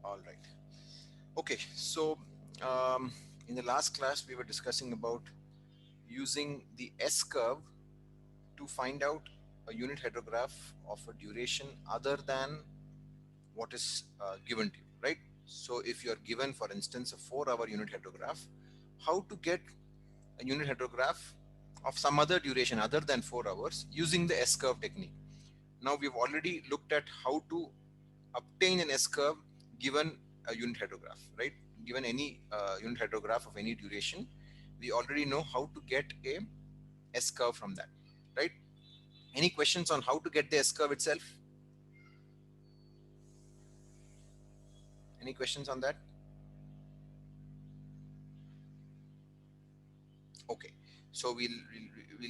All right. Okay. So in the last class, we were discussing about using the S curve to find out a unit hydrograph of a duration other than what is given to you, right? So if you are given, for instance, a 4-hour unit hydrograph, how to get a unit hydrograph of some other duration other than 4 hours using the S curve technique. Now we've already looked at how to obtain an S curve given a unit hydrograph, right? Given any unit hydrograph of any duration, we already know how to get a S curve from that, right? Any questions on how to get the S curve itself? Any questions on that? Okay, so we'll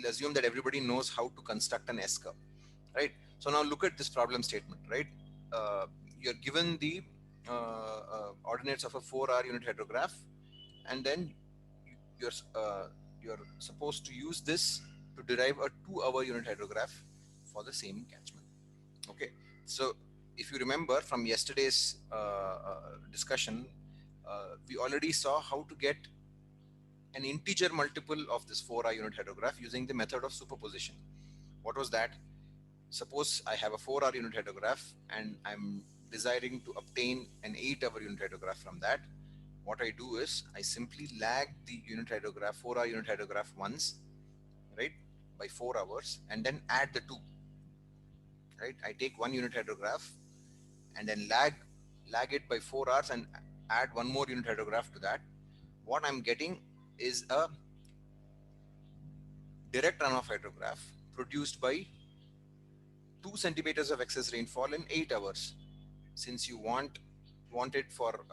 assume that everybody knows how to construct an S curve, right? So now look at this problem statement, right? Uh, you're given the ordinates of a 4-hour unit hydrograph, and then you're you're supposed to use this to derive a 2-hour unit hydrograph for the same catchment. Okay, so if you remember from yesterday's discussion, we already saw how to get an integer multiple of this 4-hour unit hydrograph using the method of superposition. What was that? Suppose I have a 4-hour unit hydrograph and I'm desiring to obtain an 8-hour unit hydrograph from that. What I do is I simply lag the unit hydrograph, 4-hour unit hydrograph once, right, by 4 hours, and then add the two, right? I take one unit hydrograph and then lag it by 4 hours and add one more unit hydrograph to that. What I'm getting is a direct runoff hydrograph produced by 2 centimeters of excess rainfall in 8 hours. Since you want it for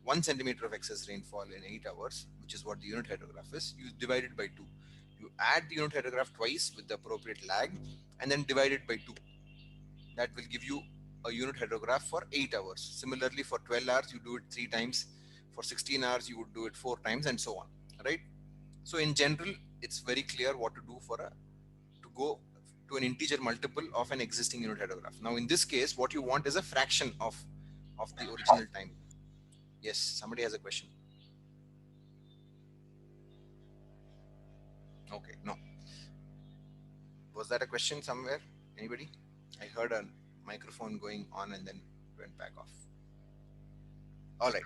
1 centimeter of excess rainfall in 8 hours, which is what the unit hydrograph is, you divide it by 2. You add the unit hydrograph twice with the appropriate lag and then divide it by 2. That will give you a unit hydrograph for 8 hours. Similarly, for 12 hours, you do it 3 times. For 16 hours, you would do it 4 times, and so on, right? So in general, it's very clear what to do to go to an integer multiple of an existing unit hydrograph. Now, in this case, what you want is a fraction of the original time. Yes, somebody has a question. Okay, no. Was that a question somewhere? Anybody? I heard a microphone going on and then went back off. All right.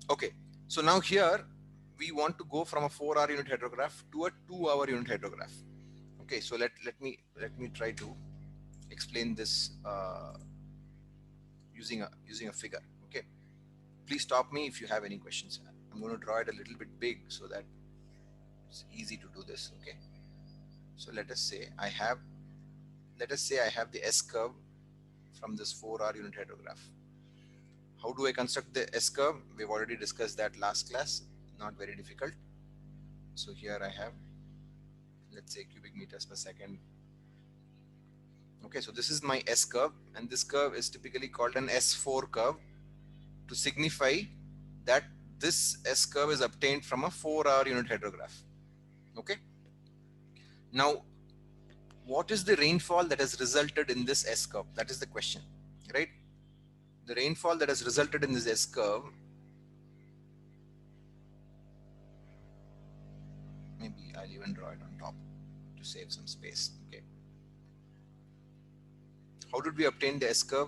Okay. So now here we want to go from a 4-hour unit hydrograph to a 2-hour unit hydrograph. Okay. So let me try to explain this using a figure. Okay. Please stop me if you have any questions. I'm going to draw it a little bit big so that it's easy to do this. Okay. So let us say I have the S curve from this 4-hour unit hydrograph. How do I construct the S curve? We've already discussed that last class. Not very difficult. So here I have, let's say, cubic meters per second. Okay, so this is my S curve, and this curve is typically called an S4 curve to signify that this S curve is obtained from a 4-hour unit hydrograph. Okay. Now, what is the rainfall that has resulted in this S curve? That is the question, right? The rainfall that has resulted in this S curve, maybe I'll even draw it on top to save some space. Okay. How did we obtain the S curve?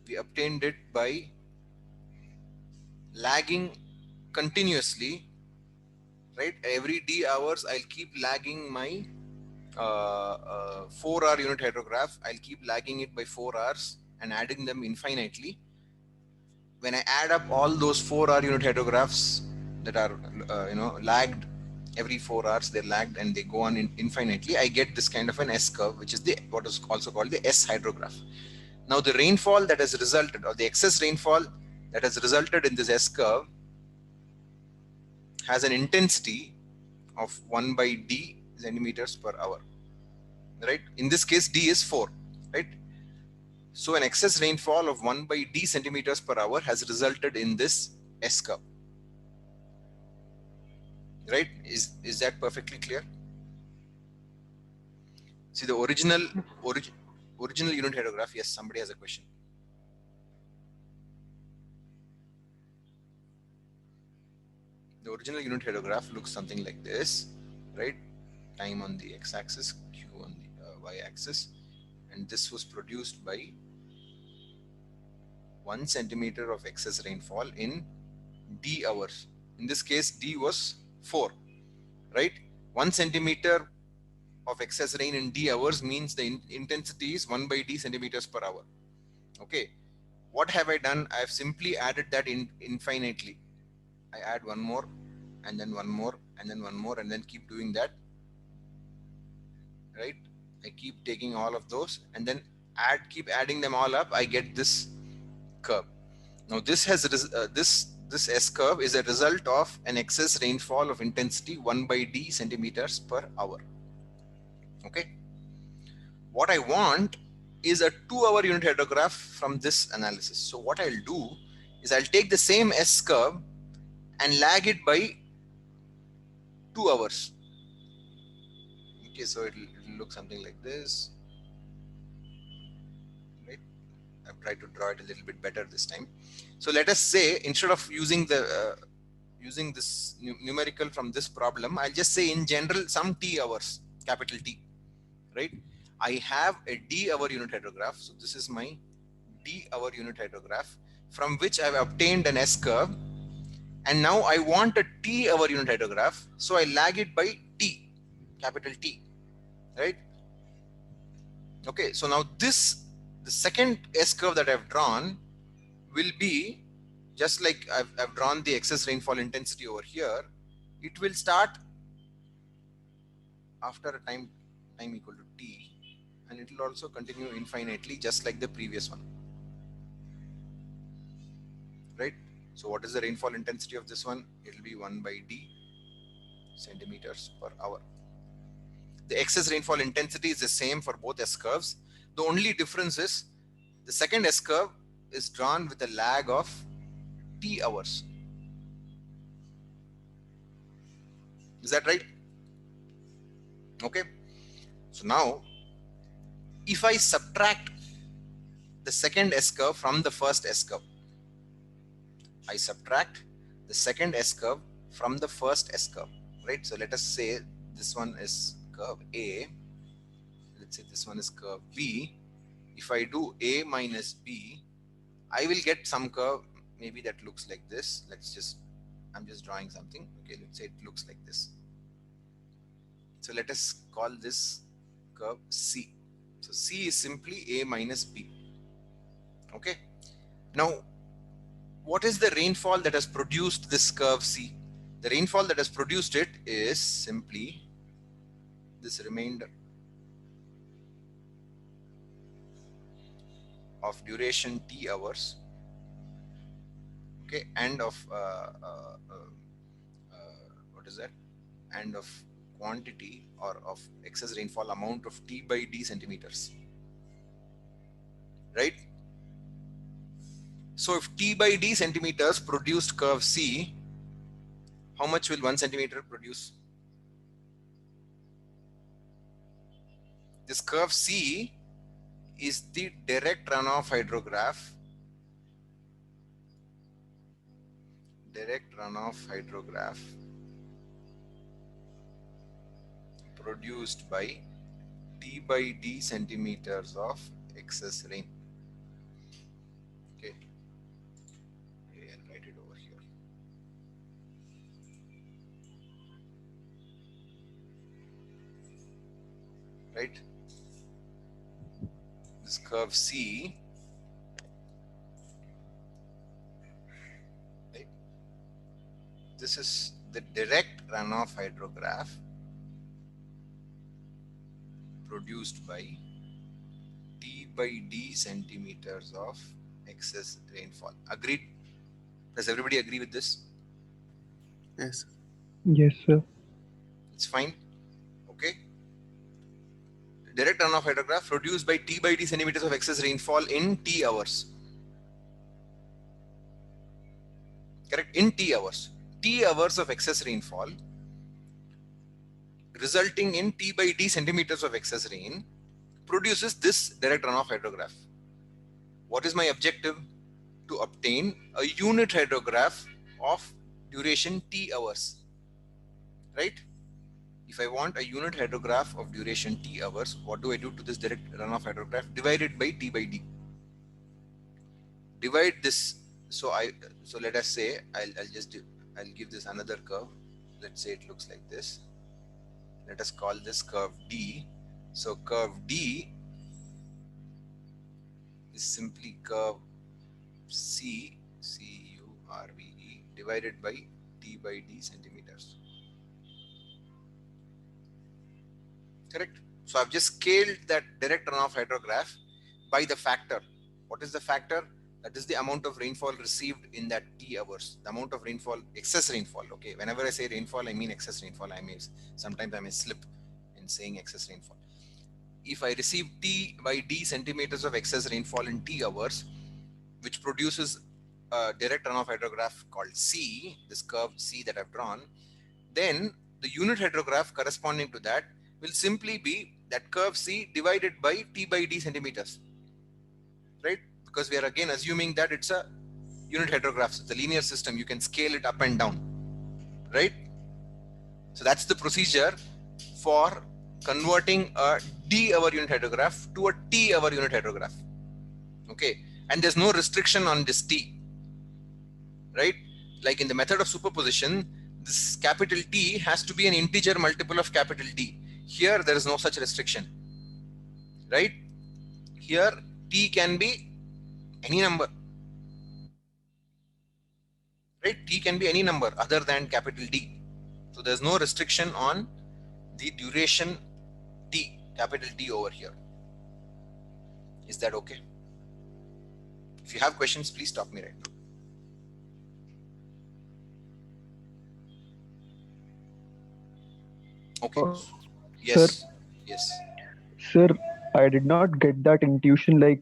We obtained it by lagging continuously, right? Every d hours, I'll keep lagging my 4-hour unit hydrograph. I'll keep lagging it by 4 hours and adding them infinitely. When I add up all those 4-hour unit hydrographs that are lagged every 4 hours, they're lagged and they go on infinitely, I get this kind of an S curve, which is what is also called the S hydrograph. Now the rainfall that has resulted, or the excess rainfall that has resulted in this S curve, has an intensity of 1 by d centimeters per hour, right? In this case, d is 4, right? So an excess rainfall of 1 by d centimeters per hour has resulted in this S curve, right? Is that perfectly clear? See the original unit hydrograph. Yes, somebody has a question. The original unit hydrograph looks something like this, right? Time on the x-axis, Q on the y-axis, and this was produced by 1 centimeter of excess rainfall in D hours. In this case, D was 4, right? 1 centimeter of excess rain in D hours means the intensity is 1 by D centimeters per hour. Okay. What have I done? I have simply added that infinitely. I add one more, and then one more, and then one more, and then keep doing that, right? I keep taking all of those and then keep adding them all up. I get this curve. Now this has this S curve is a result of an excess rainfall of intensity 1 by D centimeters per hour. Okay. What I want is a 2-hour unit hydrograph from this analysis. So what I'll do is I'll take the same S curve and lag it by 2 hours. Okay, so it'll look something like this. Right? I've tried to draw it a little bit better this time. So let us say instead of using the using this numerical from this problem, I'll just say in general some T hours, capital T, right? I have a D hour unit hydrograph. So this is my D hour unit hydrograph from which I've obtained an S curve. And now I want a T hour unit hydrograph. So I lag it by T, capital T, right? Okay, so now the second S curve that I've drawn will be just like I've drawn the excess rainfall intensity over here. It will start after a time equal to T, and it will also continue infinitely just like the previous one, right? So what is the rainfall intensity of this one? It will be 1 by D centimeters per hour. The excess rainfall intensity is the same for both S curves. The only difference is the second S curve is drawn with a lag of T hours. Is that right? Okay. So now, if I subtract the second S curve from the first S curve, I subtract the second S curve from the first S curve, right? So let us say this one is curve A. Let's say this one is curve B. If I do A minus B, I will get some curve maybe that looks like this. I'm just drawing something. Okay, let's say it looks like this. So let us call this curve C. So C is simply A minus B. Okay. Now, what is the rainfall that has produced this curve C? The rainfall that has produced it is simply this remainder of duration T hours, okay, and of what is that? And of quantity or of excess rainfall amount of T by D centimeters, right? So if T by D centimeters produced curve C, how much will 1 centimeter produce? This curve C is the direct runoff hydrograph. Produced by T by D centimeters of excess rain. Okay, I'll write it over here. Right? This curve C, right? This is the direct runoff hydrograph produced by T by D centimeters of excess rainfall. Agreed? Does everybody agree with this? Yes. Yes, sir. It's fine. Okay. Direct runoff hydrograph produced by T by D centimeters of excess rainfall in T hours. Correct? In T hours. T hours of excess rainfall resulting in T by D centimeters of excess rain produces this direct runoff hydrograph. What is my objective? To obtain a unit hydrograph of duration T hours, right? If I want a unit hydrograph of duration T hours, what do I do to this direct runoff hydrograph? Divide it by T by D. Divide this. So let us say I'll give this another curve. Let's say it looks like this. Let us call this curve D. So curve D is simply curve CURVE divided by T by D centimeters. Correct? So I've just scaled that direct runoff hydrograph by the factor. What is the factor? That is the amount of rainfall received in that T hours. The amount of rainfall, excess rainfall. Okay, whenever I say rainfall, I mean excess rainfall. Sometimes I may slip in saying excess rainfall. If I receive T by D centimeters of excess rainfall in T hours, which produces a direct runoff hydrograph called C, this curve C that I've drawn, then the unit hydrograph corresponding to that will simply be that curve C divided by T by D centimeters, right? Because we are again assuming that it's a unit hydrograph. It's a linear system. You can scale it up and down, right? So that's the procedure for converting a D hour unit hydrograph to a T hour unit hydrograph. Okay. And there's no restriction on this T, right? Like in the method of superposition, this capital T has to be an integer multiple of capital D. Here, there is no such restriction, right? Here, T can be any number, right? T can be any number other than capital D. So there's no restriction on the duration T, capital T over here. Is that okay? If you have questions, please stop me right now. Okay. Yes. Sir, Yes. sir, I did not get that intuition. Like,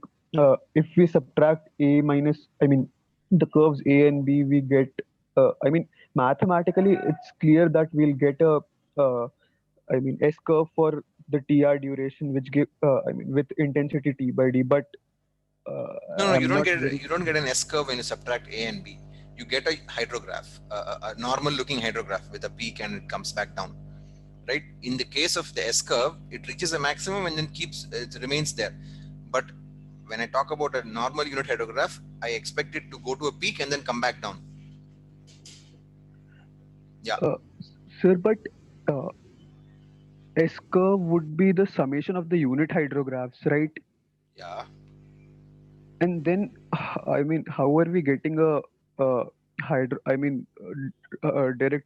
if we subtract a minus, I mean, the curves a and b, we get. I mean, mathematically, it's clear that we'll get a, I mean, S curve for the TR duration, which give, I mean, with intensity T by D. But No, I'm not very. you don't get an S curve when you subtract A and B. You get a hydrograph, a normal looking hydrograph with a peak and it comes back down, right? In the case of the S curve, it reaches a maximum and then it remains there. But when I talk about a normal unit hydrograph, I expect it to go to a peak and then come back down. Yeah. Sir, but uh, S curve would be the summation of the unit hydrographs, right? Yeah. And then, I mean, how are we getting a direct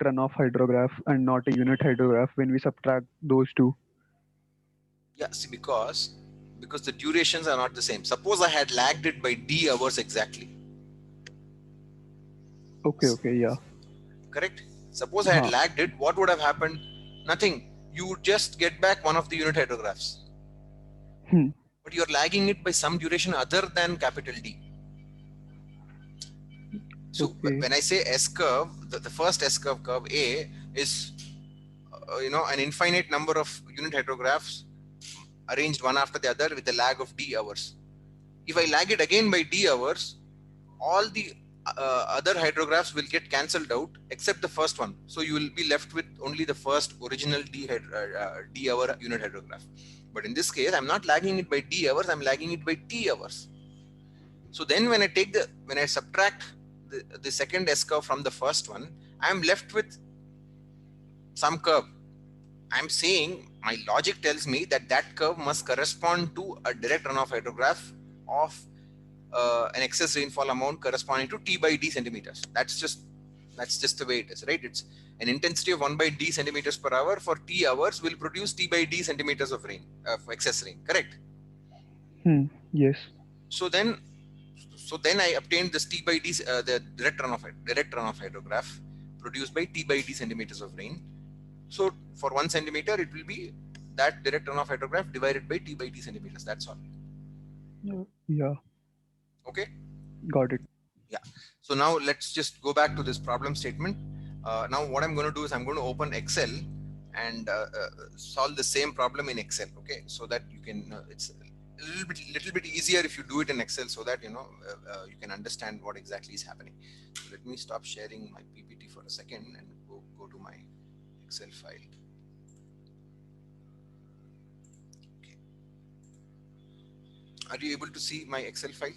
runoff hydrograph and not a unit hydrograph when we subtract those two? Yeah. See, because the durations are not the same. Suppose I had lagged it by D hours exactly. Okay, yeah. Correct? Suppose I had Huh. lagged it, what would have happened? Nothing. You would just get back one of the unit hydrographs. Hmm. But you're lagging it by some duration other than capital D. So Okay. when I say S curve, the first S curve A is an infinite number of unit hydrographs arranged one after the other with a lag of D hours. If I lag it again by D hours, all the other hydrographs will get cancelled out except the first one. So you will be left with only the first original D hour unit hydrograph. But in this case, I'm not lagging it by D hours, I'm lagging it by T hours. So then when I subtract the second S curve from the first one, I'm left with some curve. I'm saying my logic tells me that curve must correspond to a direct runoff hydrograph of an excess rainfall amount corresponding to T by D centimeters. That's just the way it is, right? It's an intensity of 1 by D centimeters per hour for T hours will produce T by D centimeters of rain, of excess rain, correct? Yes. So then I obtained this T by D, the direct runoff hydrograph produced by T by D centimeters of rain. So for 1 centimeter, it will be that direct runoff hydrograph divided by T by D centimeters. That's all. Yeah. Okay. Got it. Yeah. So now let's just go back to this problem statement. Now what I'm going to do is I'm going to open Excel and solve the same problem in Excel. Okay. So that you can, little bit easier if you do it in Excel, so that you can understand what exactly is happening. So let me stop sharing my PPT for a second and go to my Excel file. Okay. Are you able to see my Excel file?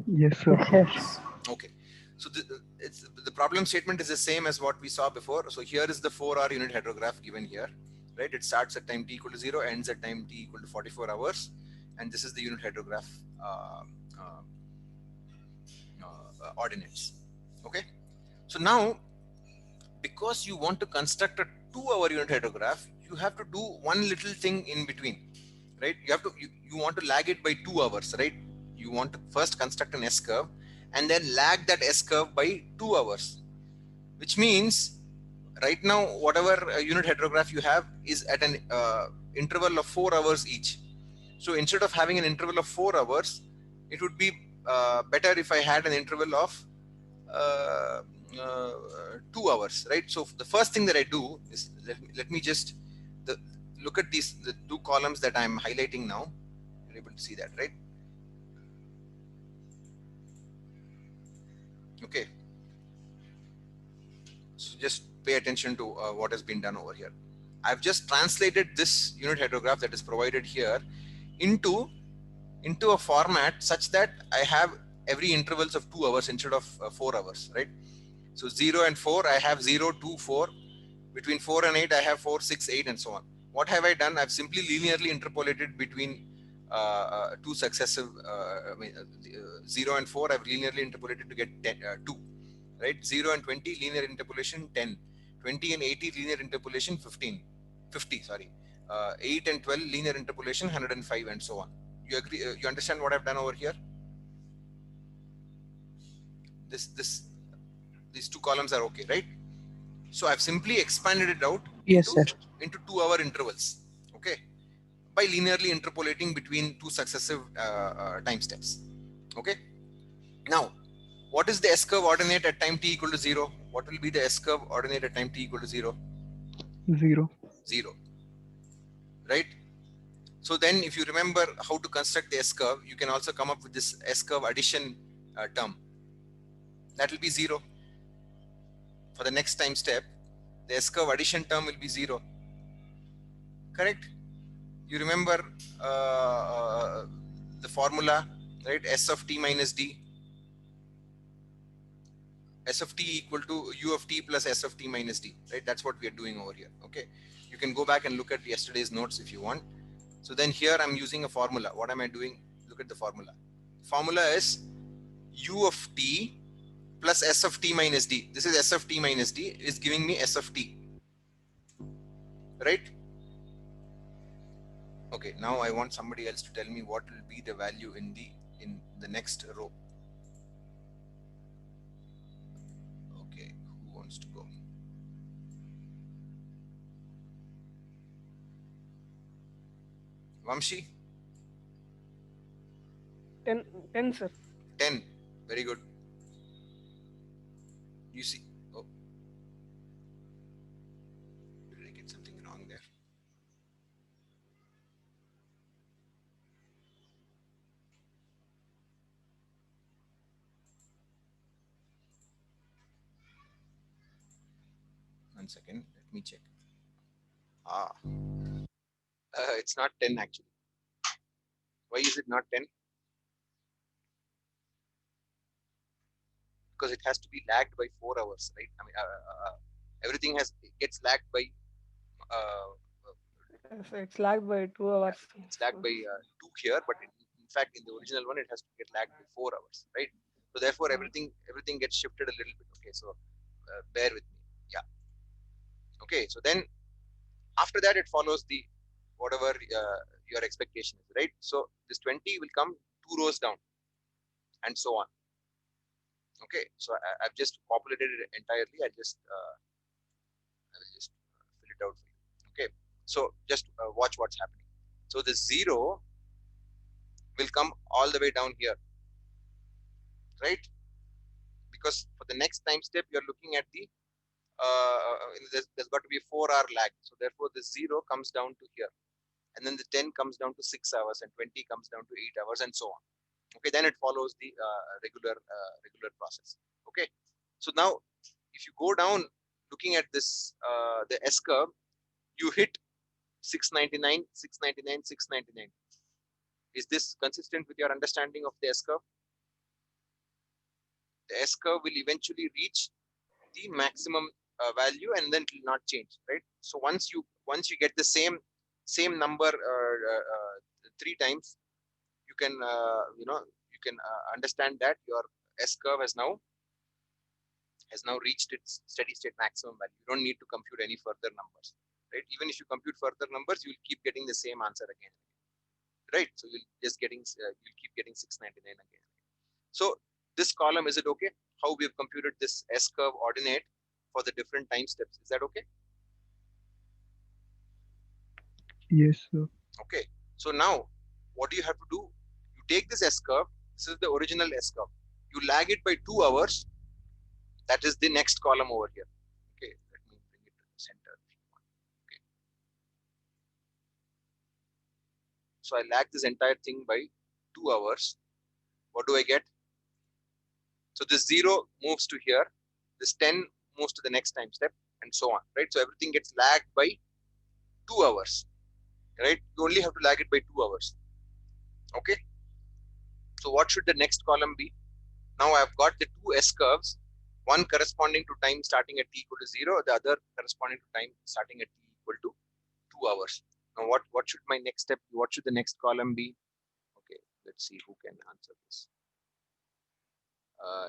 Yes, sir. Yes. Okay. So the problem statement is the same as what we saw before. So here is the 4-hour unit hydrograph given here, right? It starts at time t equal to 0, ends at time t equal to 44 hours. And this is the unit hydrograph uh, ordinates. Okay. So now, because you want to construct a 2-hour unit hydrograph, you have to do one little thing in between, right? You want to lag it by 2 hours, right? You want to first construct an S curve and then lag that S curve by 2 hours, which means right now whatever unit hydrograph you have is at an interval of 4 hours each. So instead of having an interval of 4 hours, it would be better if I had an interval of uh, 2 hours, right? So the first thing that I do is let me just the, look at the two columns that I'm highlighting now. You're able to see that, right? Okay. So just pay attention to what has been done over here. I've just translated this unit hydrograph that is provided here into a format such that I have every intervals of 2 hours instead of 4 hours, right? So 0 and 4, I have 0, 2, 4. Between 4 and 8, I have 4, 6, 8, and so on. What have I done? I've simply linearly interpolated between two successive 0 and 4. I've linearly interpolated to get 2, right? 0 and 20, linear interpolation 10. 20 and 80, linear interpolation 15. 50, sorry. 8 and 12, linear interpolation 105, and so on. You agree? You understand what I've done over here? These two columns are okay, right? So I've simply expanded it out Yes, sir. into 2-hour intervals, okay, by linearly interpolating between two successive time steps. Okay. Now, what is the S curve ordinate at time t equal to 0? What will be the S curve ordinate at time t equal to 0? 0. 0, right? So then, if you remember how to construct the S curve, you can also come up with this S curve addition term. That will be 0 for the next time step. The S curve addition term will be 0. Correct? You remember the formula, right? S of t minus d. S of t equal to u of t plus S of t minus d, right? That's what we are doing over here. Okay. You can go back and look at yesterday's notes if you want. So then here I'm using a formula. What am I doing? Look at the formula. Formula is u of t plus S of t minus d. This is S of t minus d is giving me S of t, right? Okay, now I want somebody else to tell me what will be the value in the next row. Okay, who wants to go? Vamshi? 10, sir. 10. Very good. You see, oh, did I get something wrong there? One second, let me check. It's not 10 actually. Why is it not 10? Because it has to be lagged by 4 hours, right? I mean, everything gets lagged by uh, Yes, it's lagged by 2 hours. it's lagged by 2 here, but in fact, in the original one, it has to get lagged by 4 hours, right? So therefore, everything gets shifted a little bit. Okay, so bear with me. Yeah. Okay, so then after that, it follows the whatever your expectation is, right? So this 20 will come 2 rows down, and so on. Okay, so I've just populated it entirely. I will just fill it out for you. Okay, so just watch what's happening. So the 0 will come all the way down here, right? Because for the next time step, you're looking at the there's got to be a 4-hour lag. So therefore, the 0 comes down to here, and then the 10 comes down to 6 hours, and 20 comes down to 8 hours, and so on. Okay, then it follows the regular process. Okay, so now if you go down looking at this the S curve, you hit 699, 699, 699. Is this consistent with your understanding of the S curve? The S curve will eventually reach the maximum value, and then it will not change, right? So once you get the same number 3 times, you can understand that your S curve has now reached its steady state maximum value. You don't need to compute any further numbers, right? Even if you compute further numbers, you'll keep getting the same answer again, right? So you'll keep getting 699 again. So this column, is it okay? How we have computed this S curve ordinate for the different time steps. Is that okay? Yes, sir. Okay. So now what do you have to do? You take this S curve. This is the original S curve. You lag it by 2 hours. That is the next column over here. Okay. Let me bring it to the center. Okay. So I lag this entire thing by 2 hours. What do I get? So this 0 moves to here. This 10 moves to the next time step, and so on, right? So everything gets lagged by 2 hours, right? You only have to lag it by 2 hours. Okay. So what should the next column be? Now I've got the 2 S curves, one corresponding to time starting at t equal to 0, the other corresponding to time starting at t equal to 2 hours. Now what should my next step be? What should the next column be? Okay, let's see who can answer this.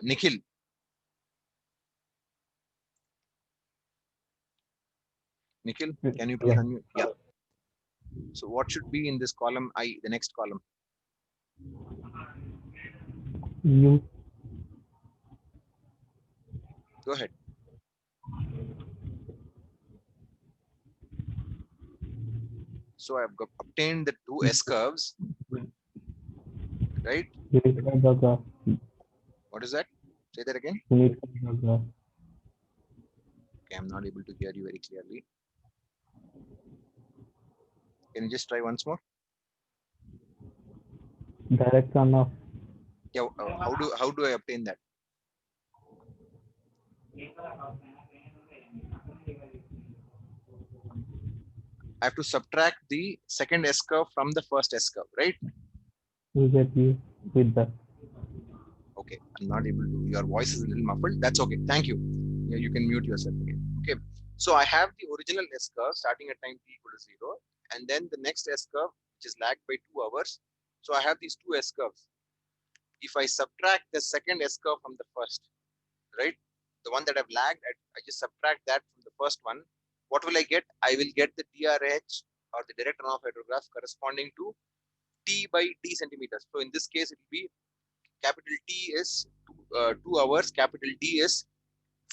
Nikhil. Nikhil, can you please unmute? Yeah. So what should be in this column I, the next column? U. Go ahead. So I've obtained the 2 S curves, right? Unit hydrograph. What is that? Say that again. Unit hydrograph. Okay, I'm not able to hear you very clearly. Can you just try once more? Direct runoff. Yeah. How do I obtain that? I have to subtract the second S curve from the first S curve, right? You get U with that. Okay, I'm not able to. Your voice is a little muffled. That's okay. Thank you. Yeah, you can mute yourself again. Okay. So I have the original S curve starting at time t equal to 0, and then the next S curve, which is lagged by 2 hours. So I have these 2 S curves. If I subtract the second S curve from the first, right? The one that I've lagged, I just subtract that from the first one. What will I get? I will get the DRH, or the direct runoff hydrograph, corresponding to T by D centimeters. So in this case, it will be capital T is 2 hours, capital D is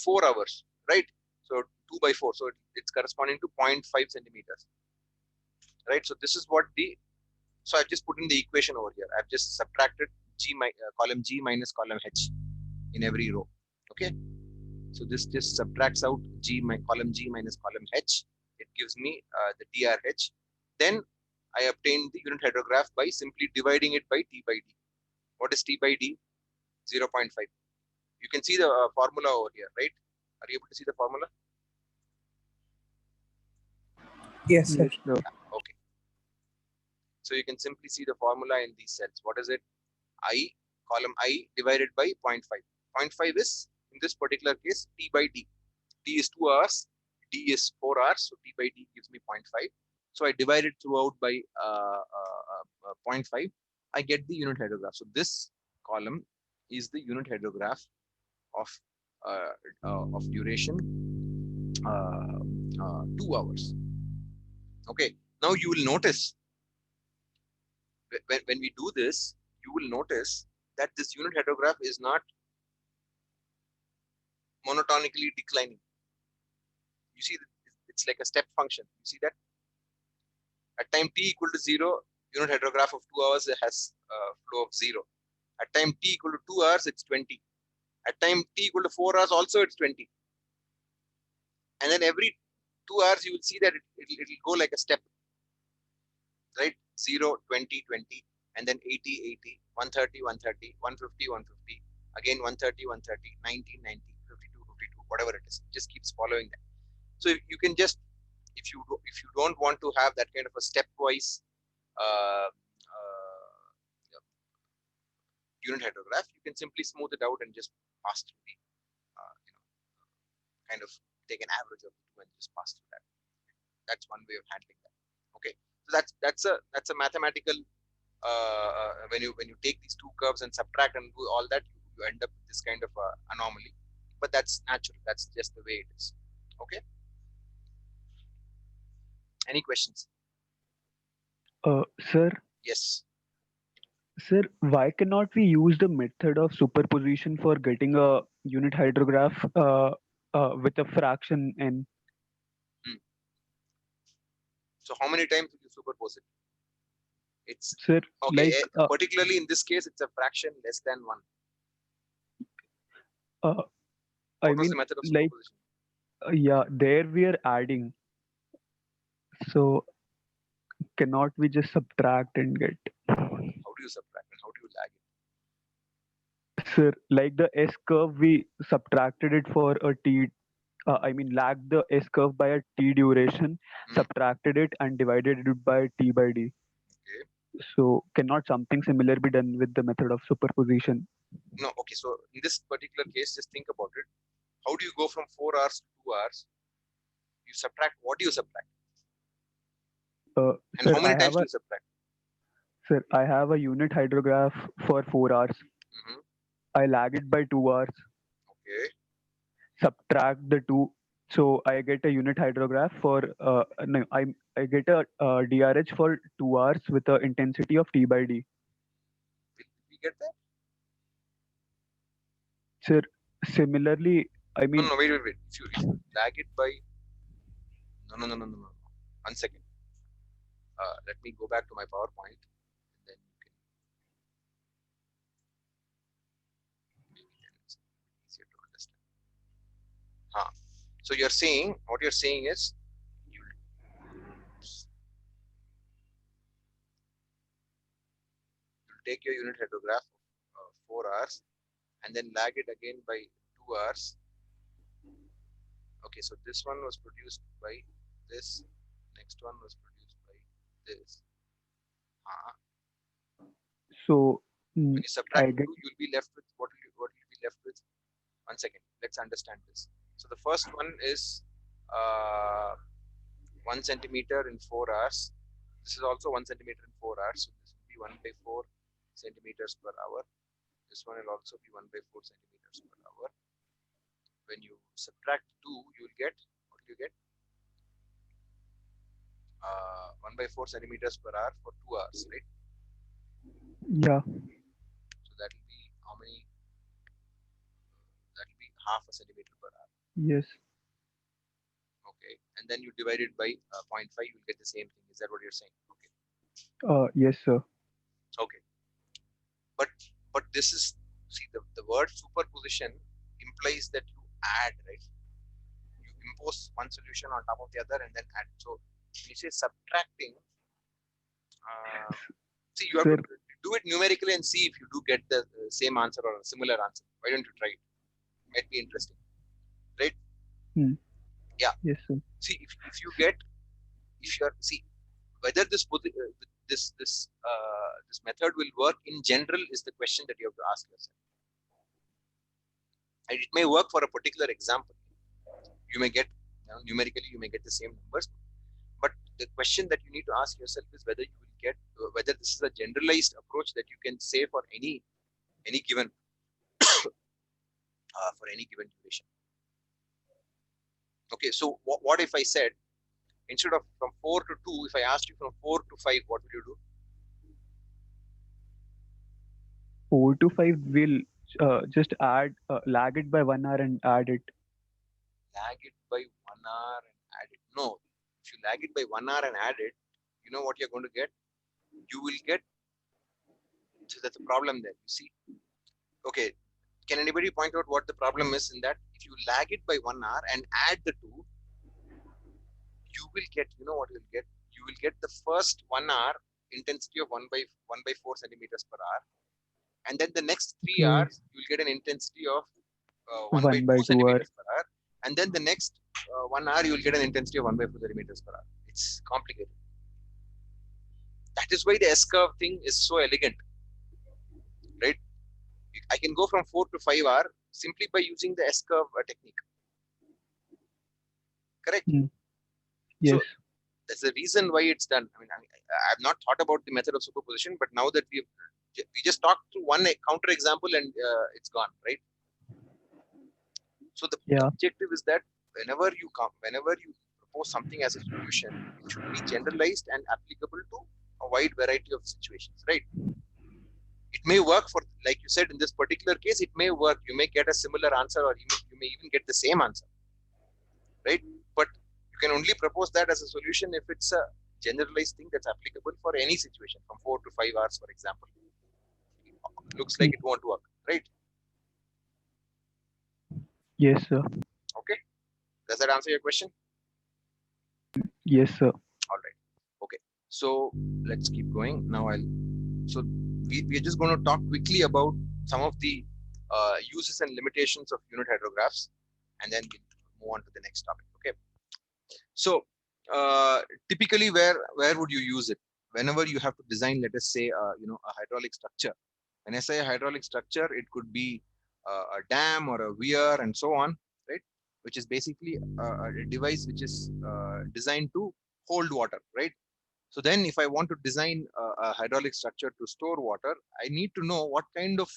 4 hours, right? So 2 by 4. So it's corresponding to 0.5 centimeters, right? So this is what so I've just put in the equation over here. I've just subtracted column G minus column H in every row. Okay. So this just subtracts out column G minus column H. It gives me the DRH. Then I obtain the unit hydrograph by simply dividing it by T by D. What is T by D? 0.5. You can see the formula over here, right? Are you able to see the formula? Yes, sir. Yes, sir. Okay. So you can simply see the formula in these cells. What is it? Column I divided by 0.5. 0.5 is, in this particular case, T by D. T is 2 hours, D is 4 hours, so T by D gives me 0.5. So I divide it throughout by 0.5. I get the unit hydrograph. So this column is the unit hydrograph of duration 2 hours. Okay. Now you will notice when we do this, you will notice that this unit hydrograph is not monotonically declining. You see, it's like a step function. You see that? At time t equal to 0, unit hydrograph of 2 hours has flow of 0. At time t equal to 2 hours, it's 20. At time t equal to 4 hours, also it's 20. And then every 2 hours, you will see that it'll go like a step, right? 0, 20, 20, and then 80, 80, 130, 130, 150, 150, again 130, 130, 90, 90, 52, 52, whatever it is. It just keeps following that. So you can just, if you don't want to have that kind of a stepwise unit hydrograph, you can simply smooth it out and just pass through the, kind of take an average of the two and just pass through that. That's one way of handling that. Okay, so that's a mathematical. When you take these two curves and subtract and do all that, you end up with this kind of anomaly. But that's natural. That's just the way it is. Okay. Any questions? Sir, Yes. Sir, why cannot we use the method of superposition for getting a unit hydrograph with a fraction n? So how many times will you superpose it? It's Sir, okay. like Particularly in this case, it's a fraction less than 1. I What was mean, the method of like superposition? yeah, there we are adding. So cannot we just subtract and get? How do you subtract and how do you lag it? Sir, like the S curve, we subtracted it for a t. I mean, lagged the S curve by a t duration, subtracted it and divided it by t by d. Okay. So cannot something similar be done with the method of superposition? No. Okay. So in this particular case, just think about it. How do you go from 4 hours to 2 hours? You subtract. What do you subtract? And Sir, how many times do you subtract? Sir, I have a unit hydrograph for 4 hours. I lag it by 2 hours. Okay. Subtract the 2. So I get a unit hydrograph for no, I get a DRH for 2 hours with a intensity of T by D. Will we get that? Sir, similarly, I mean. No, wait. If you lag it by. No. 1 second. Let me go back to my PowerPoint. And then you can. Maybe then it's easier to understand. So you're saying, what you're saying is, you'll take your unit hydrograph of 4 hours and then lag it again by 2 hours. Okay, so this one was produced by this, next one was produced by this. So when you subtract 2, you'll be left with what will you be left with? 1 second. Let's understand this. So the first one is 1 centimeter in 4 hours. This is also 1 centimeter in 4 hours. So this will be 1 by 4 centimeters per hour. This one will also be 1 by 4 centimeters per hour. When you subtract 2, you will get, what will you get? 1 by 4 centimeters per hour for 2 hours, right? Yeah. So that will be how many? That will be half a centimeter per hour. Yes. Okay, and then you divide it by 0.5, you will get the same thing. Is that what you're saying? Okay. Yes, sir. Okay. But this is, see, the word superposition implies that you add, right? You impose one solution on top of the other and then add. So when you say subtracting, see, you have to do it numerically and see if you do get the same answer or a similar answer. Why don't you try it? Might be interesting, right? Yeah. Yes, sir. See, if you get, if you are, see, whether this method will work in general is the question that you have to ask yourself. And it may work for a particular example. You may get, numerically, you may get the same numbers. But the question that you need to ask yourself is whether you will get, whether this is a generalized approach that you can say for any given for any given duration. Okay, so what if I said, instead of from 4 to 2, if I asked you from 4 to 5, what would you do? 4 to 5 will just add, lag it by 1 hour and add it. Lag it by 1 hour and add it. No, if you lag it by 1 hour and add it, you know what you're going to get? You will get, so that's a problem there, you see. Okay, can anybody point out what the problem is in that? If you lag it by 1 hour and add the 2, you will get, you know what you'll get? You will get the first 1 hour intensity of 1/4 centimeters per hour. And then the next 3 Okay. hours, you'll get an intensity of 1/2 1/2 hour. centimeters per hour. And then the next 1 hour, you'll get an intensity of 1/4 centimeters per hour. It's complicated. That is why the S-curve thing is so elegant, right? I can go from 4 to 5 hour simply by using the S-curve technique. Correct? Yes. So there's a reason why it's done. I mean, I've not thought about the method of superposition, but now that we just talked through one counter example and it's gone, right? So the objective is that whenever you propose something as a solution, it should be generalized and applicable to a wide variety of situations, right? It may work for, like you said, in this particular case, it may work. You may get a similar answer, or you may even get the same answer, right? But you can only propose that as a solution if it's a generalized thing that's applicable for any situation, from 4 to 5 hours, for example. Looks like it won't work, right? Yes, sir. Okay. Does that answer your question? Yes, sir. All right. Okay. So let's keep going. Now so we're just going to talk quickly about some of the uses and limitations of unit hydrographs, and then we'll move on to the next topic. Okay. So typically, where would you use it? Whenever you have to design, let us say, a hydraulic structure. When I say a hydraulic structure, it could be a dam or a weir and so on, right? Which is basically a device which is designed to hold water, right? So then if I want to design a hydraulic structure to store water, I need to know what kind of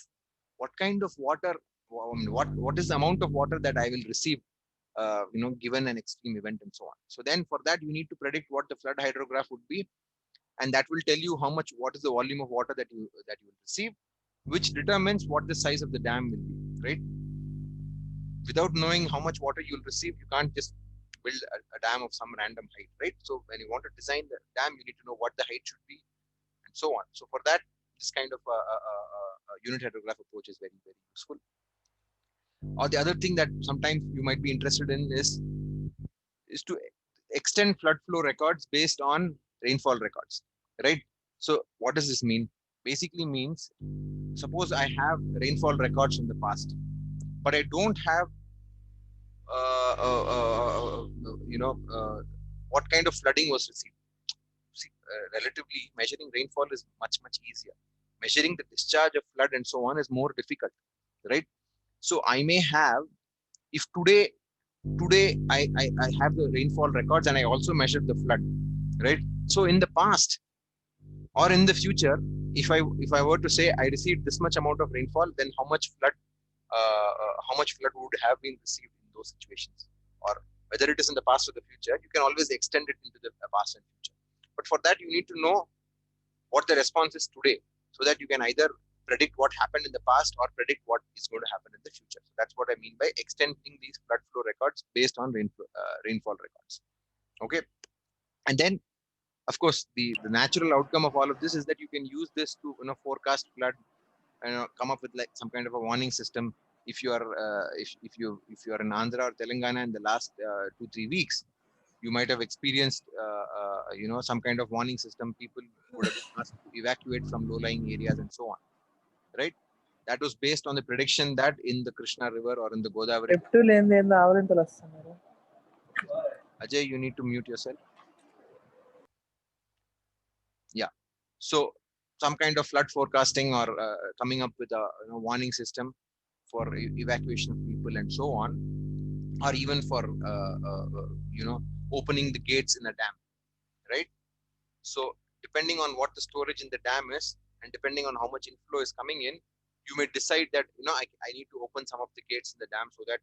water, what is the amount of water that I will receive, given an extreme event and so on. So then for that, you need to predict what the flood hydrograph would be, and that will tell you what is the volume of water that you will receive, which determines what the size of the dam will be, right? Without knowing how much water you'll receive, you can't just build a dam of some random height, right? So when you want to design the dam, you need to know what the height should be and so on. So for that, this kind of a unit hydrograph approach is very, very useful. Or the other thing that sometimes you might be interested in is to extend flood flow records based on rainfall records, right? So what does this mean? Basically means, suppose I have rainfall records from the past, but I don't have what kind of flooding was received. See, relatively measuring rainfall is much easier. Measuring the discharge of flood and so on is more difficult, right? So I may have, if today I have the rainfall records and I also measured the flood, right? So in the past or in the future, if I were to say I received this much amount of rainfall, then how much flood would have been received in those situations, or whether it is in the past or the future, you can always extend it into the past and future. But for that, you need to know what the response is today, so that you can either predict what happened in the past or predict what is going to happen in the future. So that's what I mean by extending these flood flow records based on rainfall records. Okay. And then, of course, the natural outcome of all of this is that you can use this to forecast flood and come up with like some kind of a warning system. If you are if you are in Andhra or Telangana in the last 2-3 weeks, you might have experienced some kind of warning system. People would have been asked to evacuate from low-lying areas and so on, right? That was based on the prediction that in the Krishna River or in the Godavari. Ajay, you need to mute yourself. Yeah. So some kind of flood forecasting or coming up with a warning system for evacuation of people and so on, or even for opening the gates in a dam, right? So depending on what the storage in the dam is, and depending on how much inflow is coming in, you may decide that I need to open some of the gates in the dam so that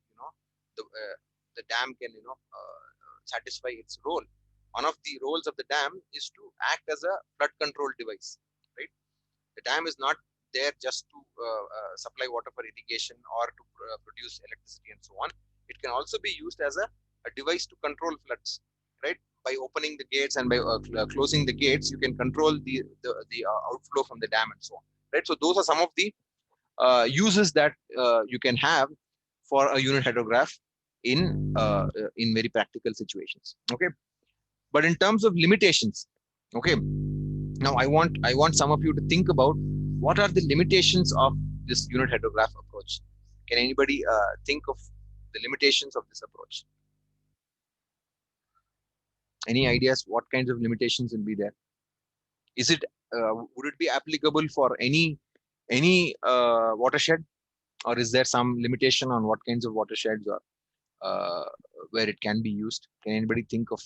the dam can satisfy its role. One of the roles of the dam is to act as a flood control device, right? The dam is not there just to supply water for irrigation or to produce electricity and so on. It can also be used as a device to control floods, right? By opening the gates and by closing the gates, you can control the outflow from the dam and so on, right? So those are some of the uses that you can have for a unit hydrograph in very practical situations. Okay. But in terms of limitations, okay, now I want some of you to think about what are the limitations of this unit hydrograph approach. Can anybody think of the limitations of this approach? Any ideas what kinds of limitations will be there? Is it would it be applicable for any watershed, or is there some limitation on what kinds of watersheds or where it can be used? Can anybody think of?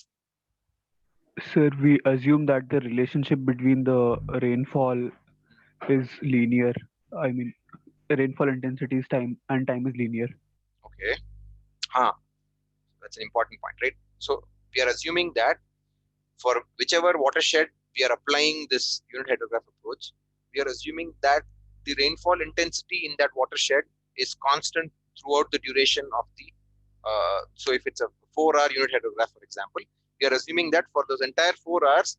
Sir, we assume that the relationship between the rainfall is linear. I mean, rainfall intensity is time and time is linear. Okay, that's an important point, right? So we are assuming that for whichever watershed we are applying this unit hydrograph approach, we are assuming that the rainfall intensity in that watershed is constant throughout the duration of the so if it's a 4-hour unit hydrograph, for example, we are assuming that for those entire 4 hours,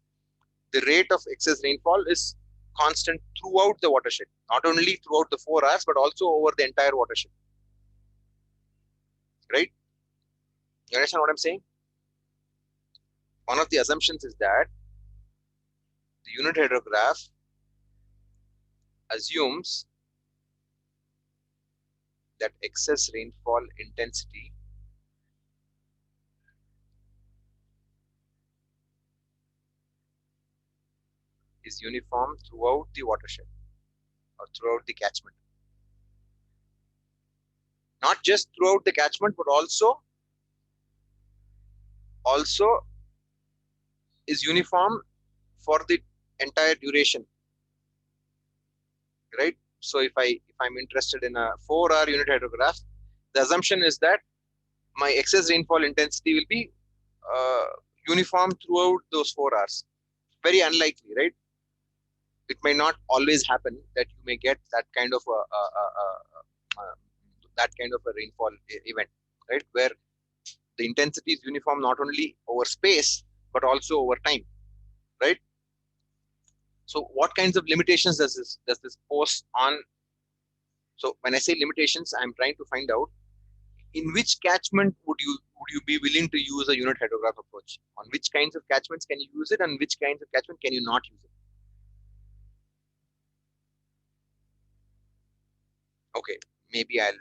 the rate of excess rainfall is constant throughout the watershed, not only throughout the 4 hours, but also over the entire watershed. Right? You understand what I'm saying? One of the assumptions is that the unit hydrograph assumes that excess rainfall intensity is uniform throughout the watershed or throughout the catchment. Not just throughout the catchment, but also is uniform for the entire duration. Right? So if I'm interested in a 4-hour unit hydrograph, the assumption is that my excess rainfall intensity will be uniform throughout those 4 hours. Very unlikely, right? It may not always happen that you may get that kind of a rainfall event, right? Where the intensity is uniform not only over space but also over time, right? So what kinds of limitations does this pose on? So when I say limitations, I'm trying to find out in which catchment would you be willing to use a unit hydrograph approach? On which kinds of catchments can you use it, and which kinds of catchment can you not use it? Okay, maybe I'll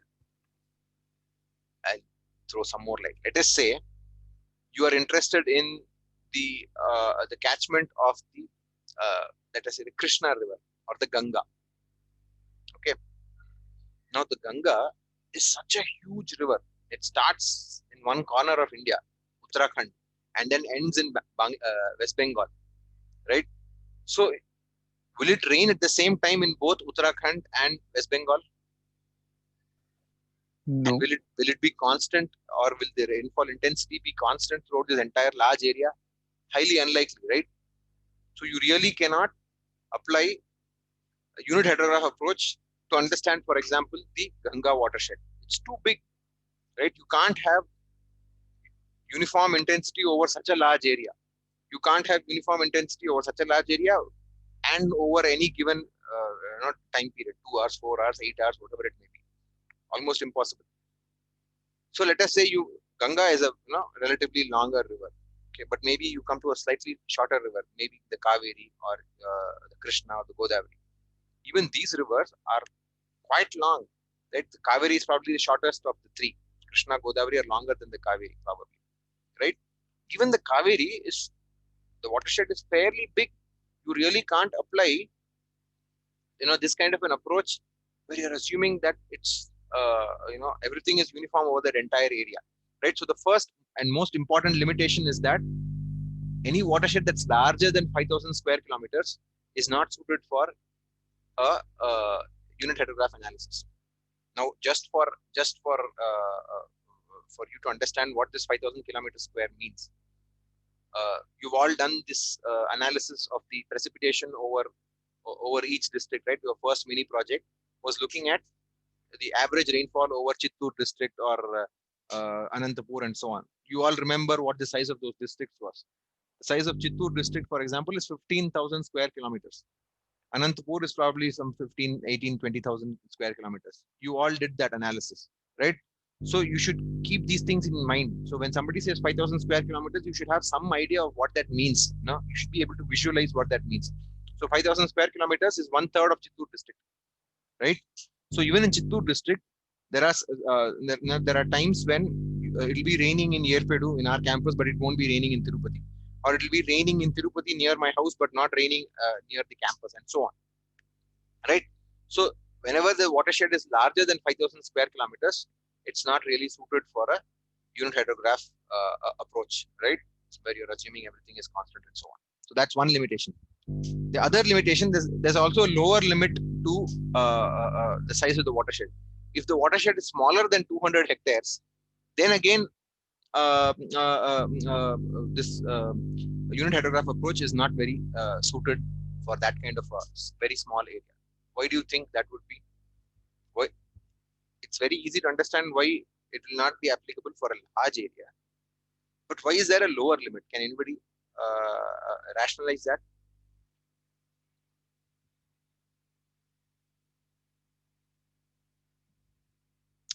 throw some more light. Let us say you are interested in the catchment of the let us say the Krishna River or the Ganga. Okay, now the Ganga is such a huge river. It starts in one corner of India, Uttarakhand, and then ends in West Bengal, right? So will it rain at the same time in both Uttarakhand and West Bengal? No. And will it be constant, or will the rainfall intensity be constant throughout this entire large area? Highly unlikely, right? So you really cannot apply a unit hydrograph approach to understand, for example, the Ganga watershed. It's too big, right? You can't have uniform intensity over such a large area. You can't have uniform intensity over such a large area and over any given time period, 2 hours, 4 hours, 8 hours, whatever it may be. Almost impossible. So let us say Ganga is a relatively longer river, okay, but maybe you come to a slightly shorter river, maybe the Kaveri or the Krishna or the Godavari. Even these rivers are quite long, right? The Kaveri is probably the shortest of the three. Krishna, Godavari are longer than the Kaveri, probably, right? Even the Kaveri the watershed is fairly big. You really can't apply, this kind of an approach where you're assuming that it's, everything is uniform over that entire area, right? So the first and most important limitation is that any watershed that's larger than 5,000 square kilometers is not suited for a unit hydrograph analysis. Now, just for you to understand what this 5,000 kilometers square means, you've all done this analysis of the precipitation over each district, right? Your first mini project was looking at the average rainfall over Chittoor district or Anantapur and so on. You all remember what the size of those districts was. The size of Chittoor district, for example, is 15,000 square kilometers. Anantapur is probably some 15, 18, 20,000 square kilometers. You all did that analysis, right? So you should keep these things in mind. So when somebody says 5,000 square kilometers, you should have some idea of what that means. No, you should be able to visualize what that means. So 5,000 square kilometers is 1/3 of Chittoor district, right? So even in Chittoor district, there are times when it'll be raining in Yerpedu in our campus, but it won't be raining in Tirupati, or it'll be raining in Tirupati near my house, but not raining near the campus, and so on, right? So whenever the watershed is larger than 5,000 square kilometers, it's not really suited for a unit hydrograph approach, right? Where you're assuming everything is constant and so on. So that's one limitation. The other limitation, there's also a lower limit to the size of the watershed. If the watershed is smaller than 200 hectares, then again, this unit hydrograph approach is not very suited for that kind of a very small area. Why do you think that would be? Why? It's very easy to understand why it will not be applicable for a large area. But why is there a lower limit? Can anybody rationalize that?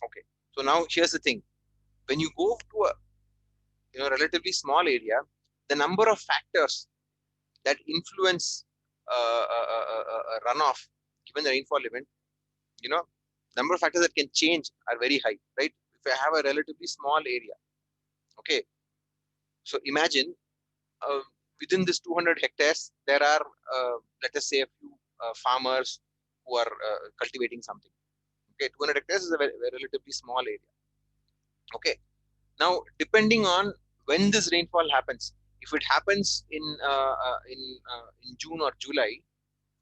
Okay. So now here's the thing. When you go to a relatively small area, the number of factors that influence runoff given the rainfall event, number of factors that can change are very high, right? If I have a relatively small area, okay. So imagine within this 200 hectares, there are, let us say, a few farmers who are cultivating something. Okay, 200 hectares is a relatively small area. Okay, now depending on when this rainfall happens, if it happens in June or July,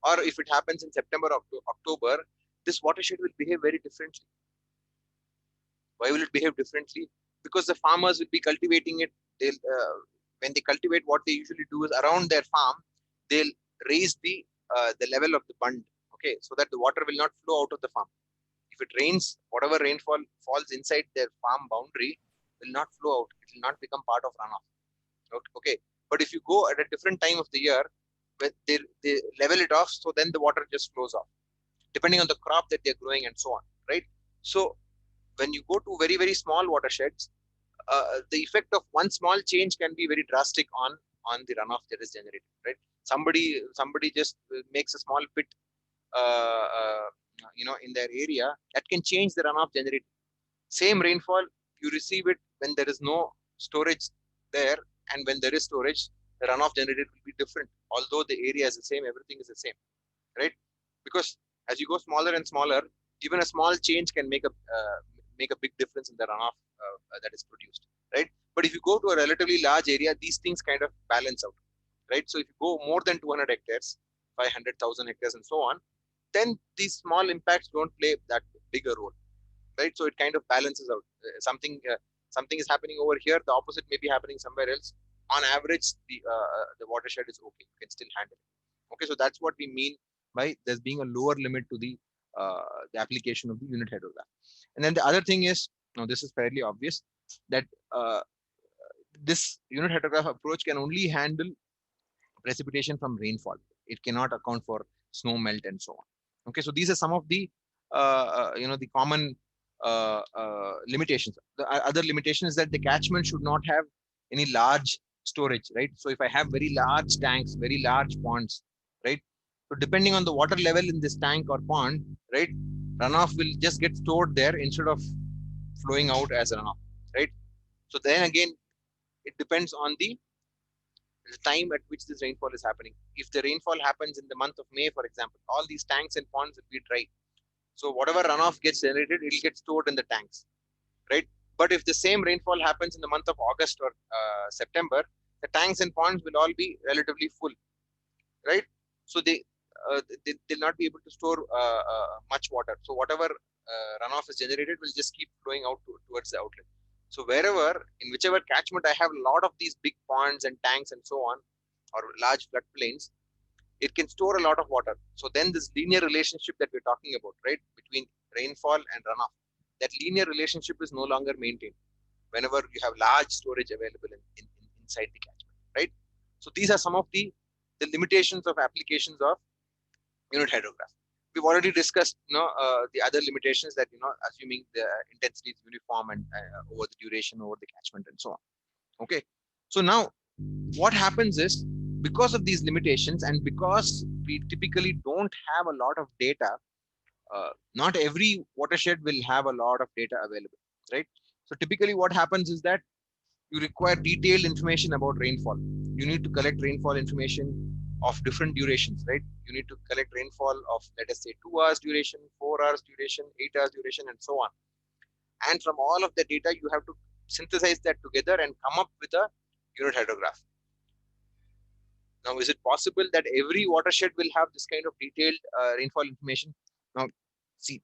or if it happens in September or October, this watershed will behave very differently. Why will it behave differently? Because the farmers will be cultivating it. When they cultivate, what they usually do is around their farm, they'll raise the level of the bund, okay, so that the water will not flow out of the farm. If it rains, whatever rainfall falls inside their farm boundary will not flow out. It will not become part of runoff. Okay, but if you go at a different time of the year, they level it off, so then the water just flows off, depending on the crop that they're growing and so on, right? So when you go to very, very small watersheds, the effect of one small change can be very drastic on the runoff that is generated, right? Somebody just makes a small pit, in their area, that can change the runoff generated. Same rainfall, you receive it when there is no storage there, and when there is storage, the runoff generated will be different. Although the area is the same, everything is the same, right? Because as you go smaller and smaller, even a small change can make a big difference in the runoff that is produced, right? But if you go to a relatively large area, these things kind of balance out, right? So if you go more than 200 hectares, 500,000 hectares, and so on, then these small impacts don't play that big a role, right? So it kind of balances out. Something is happening over here, the opposite may be happening somewhere else. On average, the watershed is okay. You can still handle it. Okay, so that's what we mean by there's being a lower limit to the application of the unit hydrograph. And then the other thing is, now this is fairly obvious, that this unit hydrograph approach can only handle precipitation from rainfall. It cannot account for snow melt and so on. Okay, so these are some of the common limitations. The other limitation is that the catchment should not have any large storage, right? So if I have very large tanks, very large ponds, right? So depending on the water level in this tank or pond, right, runoff will just get stored there instead of flowing out as runoff, right? So then again, it depends on the time at which this rainfall is happening. If the rainfall happens in the month of May, for example, all these tanks and ponds will be dry. So whatever runoff gets generated, it will get stored in the tanks, right? But if the same rainfall happens in the month of August or September, the tanks and ponds will all be relatively full, right? So they'll not be able to store much water. So whatever runoff is generated will just keep flowing out towards the outlet. So wherever, in whichever catchment I have a lot of these big ponds and tanks and so on, or large floodplains, it can store a lot of water. So then this linear relationship that we're talking about, right, between rainfall and runoff, that linear relationship is no longer maintained whenever you have large storage available inside the catchment, right? So these are some of the limitations of applications of unit hydrograph. we've already discussed, the other limitations that, assuming the intensity is uniform and over the duration, over the catchment, and so on. Okay. So now what happens is, because of these limitations and because we typically don't have a lot of data, not every watershed will have a lot of data available, right? So typically what happens is that you require detailed information about rainfall. You need to collect rainfall information of different durations, right? You need to collect rainfall of, let us say, 2 hours duration, 4 hours duration, 8 hours duration, and so on. And from all of the data, you have to synthesize that together and come up with a unit hydrograph. Now, is it possible that every watershed will have this kind of detailed rainfall information? Now, see,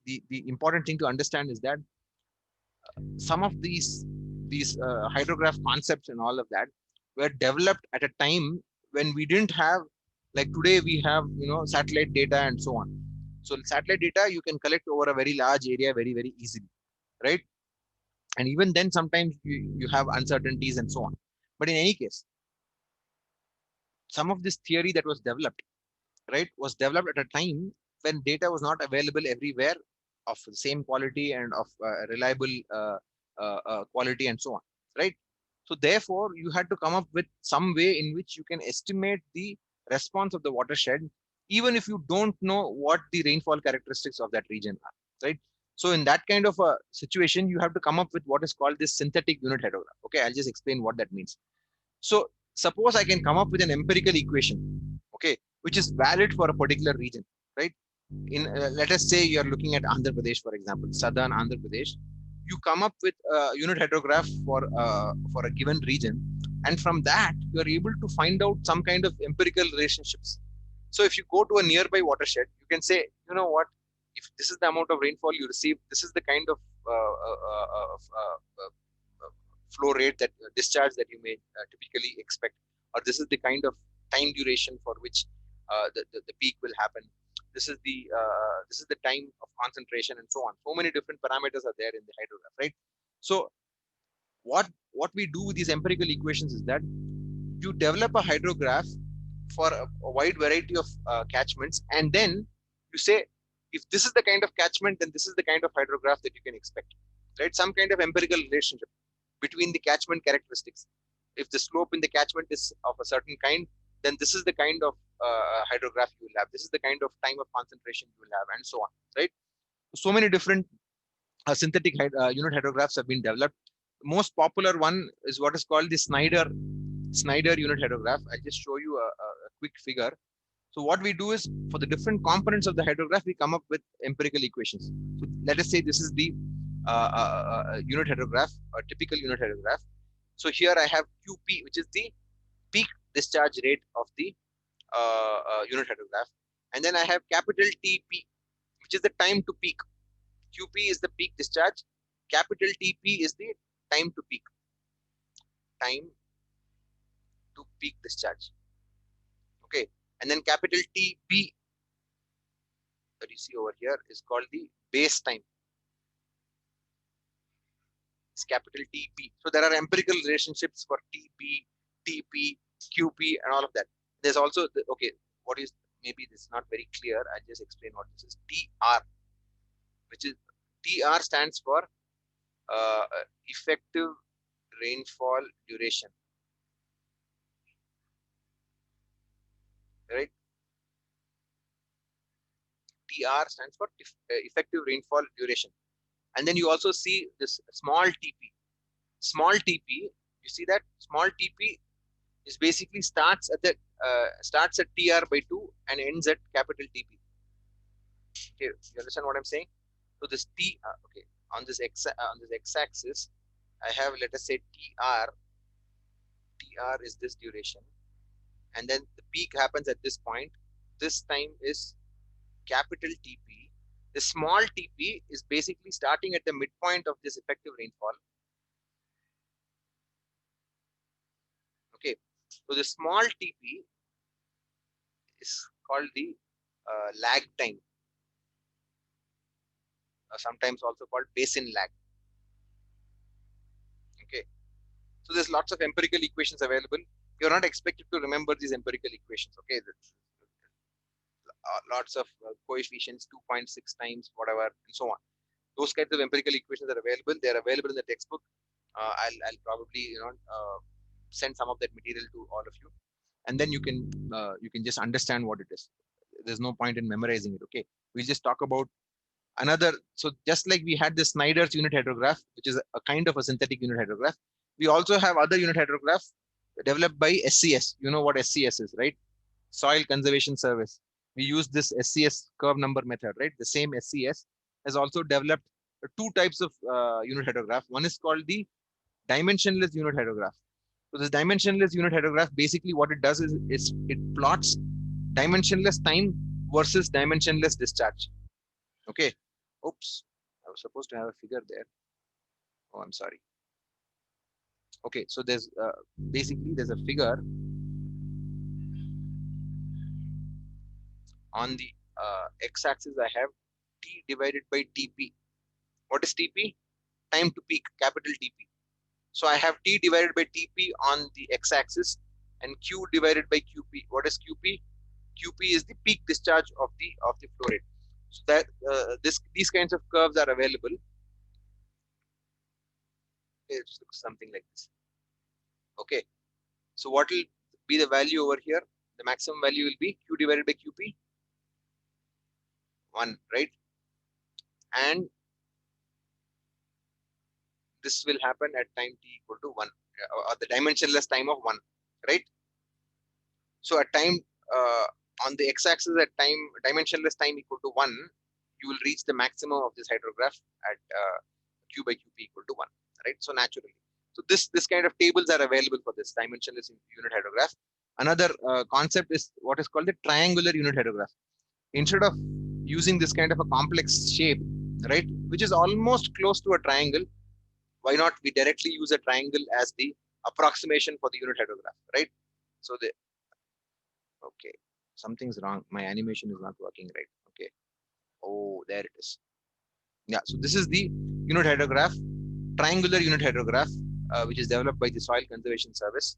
the important thing to understand is that some of these hydrograph concepts and all of that were developed at a time when we didn't have, like today we have, satellite data and so on. So satellite data you can collect over a very large area very, very easily, right? And even then sometimes you have uncertainties and so on. But in any case, some of this theory that was developed, right, was developed at a time when data was not available everywhere of the same quality and of reliable quality and so on, right? So therefore, you had to come up with some way in which you can estimate the response of the watershed, even if you don't know what the rainfall characteristics of that region are, right? So in that kind of a situation, you have to come up with what is called this synthetic unit hydrograph. Okay, I'll just explain what that means. So suppose I can come up with an empirical equation, okay, which is valid for a particular region, right? In let us say you're looking at Andhra Pradesh, for example, southern Andhra Pradesh. You come up with a unit hydrograph for a given region, and from that you are able to find out some kind of empirical relationships. So if you go to a nearby watershed, you can say, you know what, if this is the amount of rainfall you receive, this is the kind of flow rate, that discharge that you may typically expect, or this is the kind of time duration for which the peak will happen. This is the time of concentration and so on. So many different parameters are there in the hydrograph, right? So what we do with these empirical equations is that you develop a hydrograph for a wide variety of catchments, and then you say, if this is the kind of catchment, then this is the kind of hydrograph that you can expect, right? Some kind of empirical relationship between the catchment characteristics. If the slope in the catchment is of a certain kind, then this is the kind of hydrograph you will have. This is the kind of time of concentration you will have, and so on, right? So many different synthetic unit hydrographs have been developed. The most popular one is what is called the Snyder unit hydrograph. I'll just show you a quick figure. So what we do is, for the different components of the hydrograph, we come up with empirical equations. So let us say this is the unit hydrograph, a typical unit hydrograph. So here I have QP, which is the peak discharge rate of the unit hydrograph. And then I have capital TP, which is the time to peak. QP is the peak discharge. Capital TP is the time to peak. Time to peak discharge. Okay. And then capital TB that you see over here is called the base time. It's capital TP. So there are empirical relationships for TB, TP, QP, and all of that. There's also okay. What is, maybe this is not very clear. I just explain what this is. TR, which is, TR stands for effective rainfall duration, right? TR stands for effective rainfall duration. And then you also see this small TP. Small TP, you see that small TP is basically starts at TR by 2 and ends at capital TP. Okay, you understand what I'm saying? So this okay, on this x-axis, I have, let us say, TR. TR is this duration, and then the peak happens at this point. This time is capital TP. The small TP is basically starting at the midpoint of this effective rainfall. Okay, so the small TP is called the lag time, sometimes also called basin lag. Okay, so there's lots of empirical equations available. You're not expected to remember these empirical equations. Okay, lots of coefficients, 2.6 times, whatever, and so on. Those kinds of empirical equations are available. They are available in the textbook. I'll probably send some of that material to all of you, and then you can just understand what it is. There's no point in memorizing it. Okay, we'll just talk about another. So just like we had the Snyder's unit hydrograph, which is a kind of a synthetic unit hydrograph, we also have other unit hydrographs developed by SCS. You know what SCS is, right? Soil Conservation Service. We use this SCS curve number method, right? The same SCS has also developed two types of unit hydrograph. One is called the dimensionless unit hydrograph. So this dimensionless unit hydrograph, basically what it does is it plots dimensionless time versus dimensionless discharge. Okay. Oops. I was supposed to have a figure there. Oh, I'm sorry. Okay. So there's basically there's a figure on the x-axis. I have T divided by TP. What is TP? Time to peak, capital TP. So I have T divided by TP on the x-axis and Q divided by QP. What is QP? QP is the peak discharge of the flow rate. So that these kinds of curves are available. It looks something like this. Okay. So what will be the value over here? The maximum value will be Q divided by QP, 1, right? And this will happen at time t equal to 1, or the dimensionless time of 1, right? So at time on the x-axis at time dimensionless time equal to 1, you will reach the maximum of this hydrograph at Q by QP equal to 1, right? So naturally, so this kind of tables are available for this dimensionless unit hydrograph. Another concept is what is called the triangular unit hydrograph. Instead of using this kind of a complex shape, right, which is almost close to a triangle, why not we directly use a triangle as the approximation for the unit hydrograph, right? So the okay, something's wrong. My animation is not working right. Okay. Oh, there it is. Yeah. So this is the unit hydrograph, triangular unit hydrograph, which is developed by the Soil Conservation Service.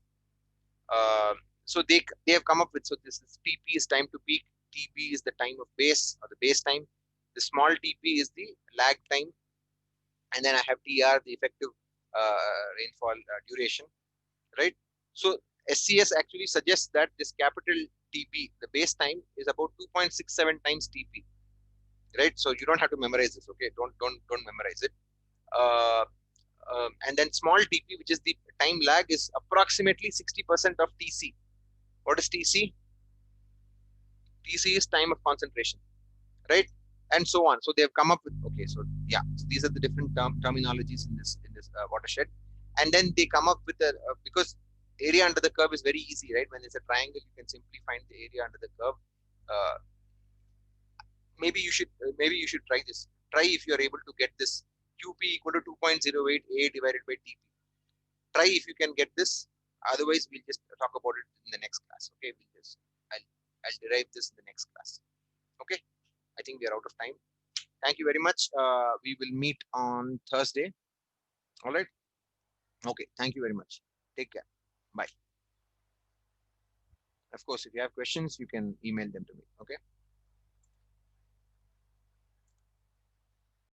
So they have come up with, so this is TP is time to peak, TP is the time of base or the base time, the small TP is the lag time, and then I have TR, the effective rainfall duration, right? So SCS actually suggests that this capital TP, the base time, is about 2.67 times TP, right? So you don't have to memorize this, okay? Don't memorize it. And then small TP, which is the time lag, is approximately 60% of TC. What is TC? TC is time of concentration, right? And so on. So they have come up with, okay, so yeah, so these are the different terminologies in this watershed. And then they come up with a because area under the curve is very easy, right? When it's a triangle, you can simply find the area under the curve. Maybe you should try this. Try if you are able to get this QP equal to 2.08 A divided by TP. Try if you can get this. Otherwise, we'll just talk about it in the next class. Okay, I'll derive this in the next class. Okay, I think we are out of time. Thank you very much. We will meet on Thursday. All right. Okay. Thank you very much. Take care. Bye. Of course, if you have questions, you can email them to me. Okay.